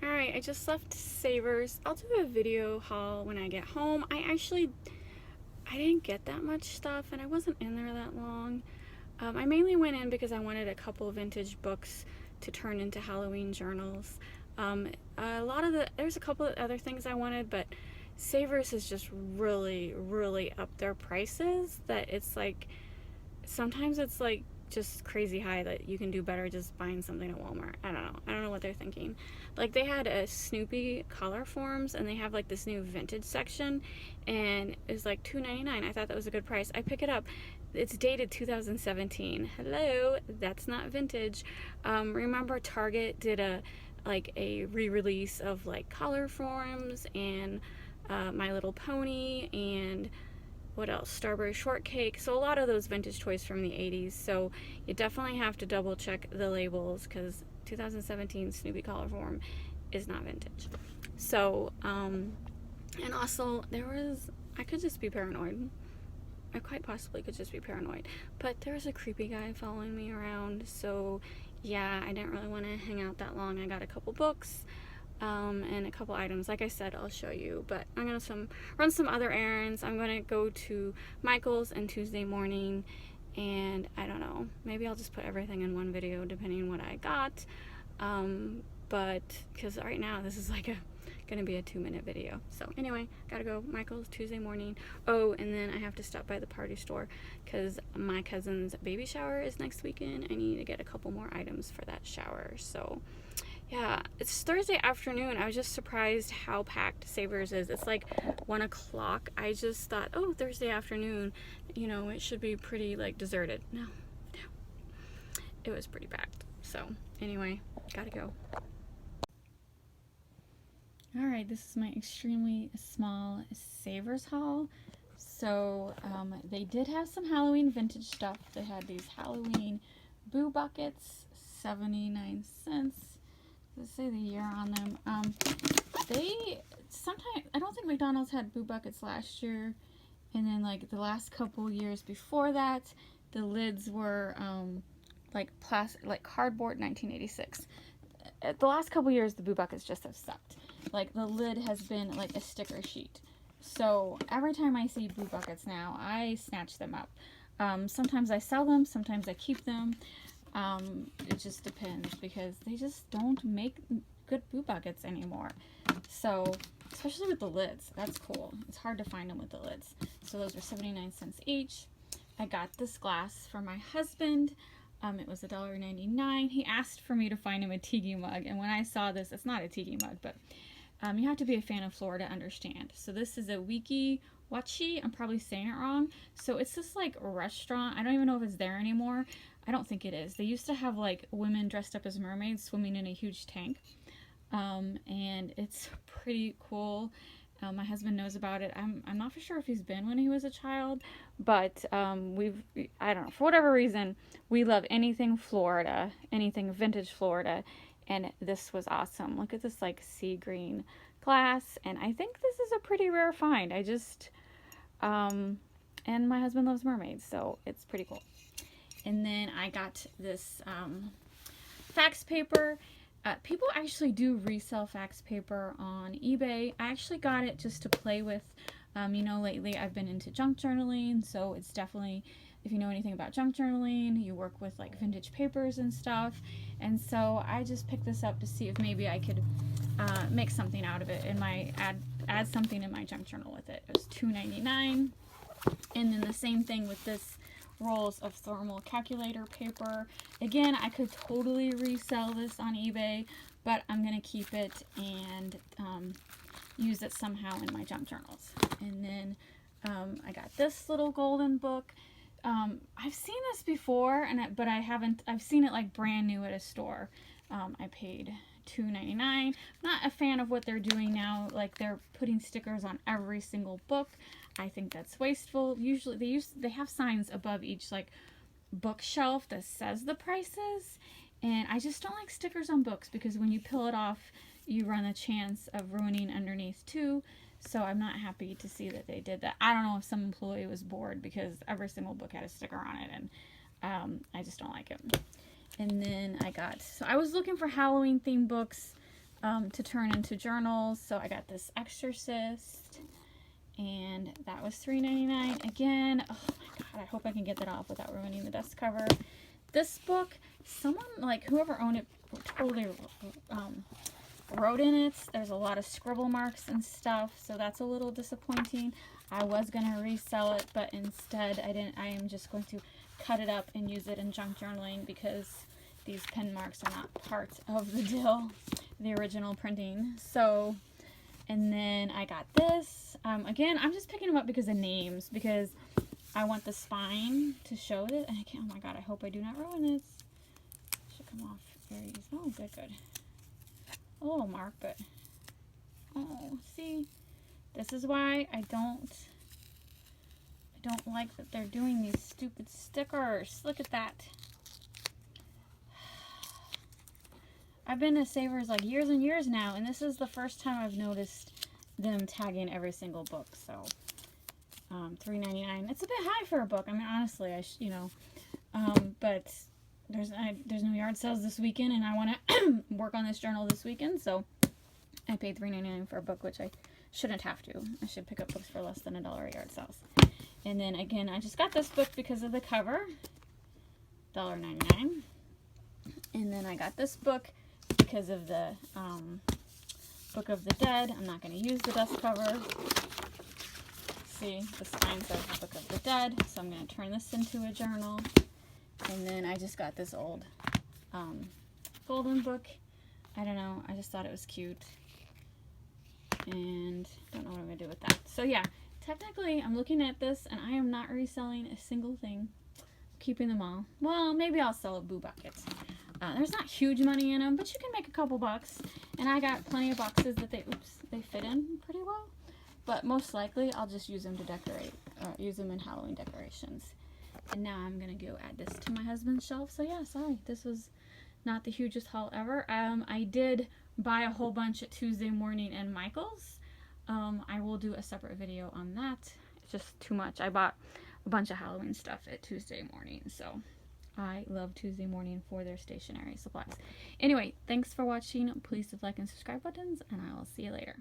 Alright, I just left Savers. I'll do a video haul when I get home. I didn't get that much stuff and I wasn't in there that long. I mainly went in because I wanted a couple vintage books to turn into Halloween journals. There's a couple of other things I wanted, but Savers has just really upped their prices that sometimes it's like just crazy high that you can do better just buying something at Walmart. I don't know what they're thinking. Like they had a Snoopy color forms and they have like this new vintage section and it's like $2.99. I thought that was a good price. I pick it up. It's dated 2017. Hello, that's not vintage. Remember Target did a re-release of like color forms and My Little Pony and what else? Strawberry Shortcake. So a lot of those vintage toys from the 80s. So you definitely have to double check the labels because 2017 Snoopy color form is not vintage. So, and also I could just be paranoid. I quite possibly could just be paranoid. But there was a creepy guy following me around. So yeah, I didn't really want to hang out that long. I got a couple books. And a couple items. Like I said, I'll show you, but I'm going to run some other errands. I'm going to go to Michael's on Tuesday morning, and I don't know, maybe I'll just put everything in one video depending on what I got, but because right now this is like going to be a 2-minute video. So anyway, gotta go Michael's Tuesday morning. Oh, and then I have to stop by the party store because my cousin's baby shower is next weekend. I need to get a couple more items for that shower. So yeah, it's Thursday afternoon. I was just surprised how packed Savers is. It's like 1 o'clock. I just thought, oh, Thursday afternoon, it should be pretty like deserted. No, it was pretty packed. So anyway, gotta go. Alright, this is my extremely small Savers haul. So they did have some Halloween vintage stuff. They had these Halloween boo buckets, 79 cents. Let's say the year on them. I don't think McDonald's had boo buckets last year, and then like the last couple years before that, the lids were like cardboard. 1986. The last couple years, the boo buckets just have sucked. Like the lid has been like a sticker sheet. So every time I see boo buckets now, I snatch them up. Sometimes I sell them, sometimes I keep them. It just depends because they just don't make good boo buckets anymore. So, especially with the lids, that's cool. It's hard to find them with the lids. So those were 79 cents each. I got this glass for my husband. It was $1.99. He asked for me to find him a tiki mug, and when I saw this, it's not a tiki mug, but you have to be a fan of Florida to understand. So this is a Weeki Wachee. I'm probably saying it wrong. So it's this like restaurant. I don't even know if it's there anymore. I don't think it is. They used to have like women dressed up as mermaids swimming in a huge tank. And it's pretty cool. My husband knows about it. I'm not for sure if he's been when he was a child, but I don't know, for whatever reason, we love anything Florida, anything vintage Florida, and this was awesome. Look at this like sea green glass, and I think this is a pretty rare find. And my husband loves mermaids, so it's pretty cool. And then I got this fax paper. People actually do resell fax paper on eBay. I actually got it just to play with. Lately I've been into junk journaling, so it's definitely, if you know anything about junk journaling, you work with like vintage papers and stuff. And so I just picked this up to see if maybe I could make something out of it in add something in my junk journal with it. It was $2.99. And then the same thing with this rolls of thermal calculator paper. Again, I could totally resell this on eBay, but I'm going to keep it and use it somehow in my junk journals. And then I got this little golden book. I've seen this before, but I've seen it like brand new at a store. I paid $2.99. Not a fan of what they're doing now. Like they're putting stickers on every single book. I think that's wasteful. Usually they have signs above each like bookshelf that says the prices, and I just don't like stickers on books because when you peel it off, you run a chance of ruining underneath too. So I'm not happy to see that they did that. I don't know if some employee was bored because every single book had a sticker on it, and I just don't like it. And then I was looking for Halloween themed books. to turn into journals. So I got this Exorcist, and that was $3.99. Again, oh my god, I hope I can get that off without ruining the dust cover. This book, someone, like, whoever owned it totally wrote in it. There's a lot of scribble marks and stuff, so that's a little disappointing. I was going to resell it, but instead I didn't. I am just going to cut it up and use it in junk journaling because these pen marks are not part of the deal, the original printing. So, and then I got this. Again, I'm just picking them up because of names, because I want the spine to show it. And I can't, oh my god, I hope I do not ruin this. Should come off very easy. Oh, good, good. A little mark, but, oh, see, this is why I don't like that they're doing these stupid stickers. Look at that. I've been to Savers like years and years now, and this is the first time I've noticed them tagging every single book. So $3.99. It's a bit high for a book. I mean, honestly, but there's no yard sales this weekend, and I want to work on this journal this weekend, so I paid $3.99 for a book, which I shouldn't have to. I should pick up books for less than $1 at yard sales. And then again, I just got this book because of the cover, $1.99. And then I got this book because of the Book of the Dead. I'm not going to use the dust cover. See, the spine says the Book of the Dead, so I'm going to turn this into a journal. And then I just got this old golden book. I don't know, I just thought it was cute. And don't know what I'm going to do with that. So yeah, technically I'm looking at this and I am not reselling a single thing. I'm keeping them all. Well, maybe I'll sell a boo bucket. There's not huge money in them, but you can make a couple bucks. And I got plenty of boxes that they fit in pretty well. But most likely I'll just use them to decorate, use them in Halloween decorations. And now I'm going to go add this to my husband's shelf. So yeah, sorry, this was not the hugest haul ever. I did buy a whole bunch at Tuesday Morning and Michael's. I will do a separate video on that. It's just too much. I bought a bunch of Halloween stuff at Tuesday Morning, so I love Tuesday Morning for their stationery supplies. Anyway, thanks for watching. Please hit the like and subscribe buttons, and I will see you later.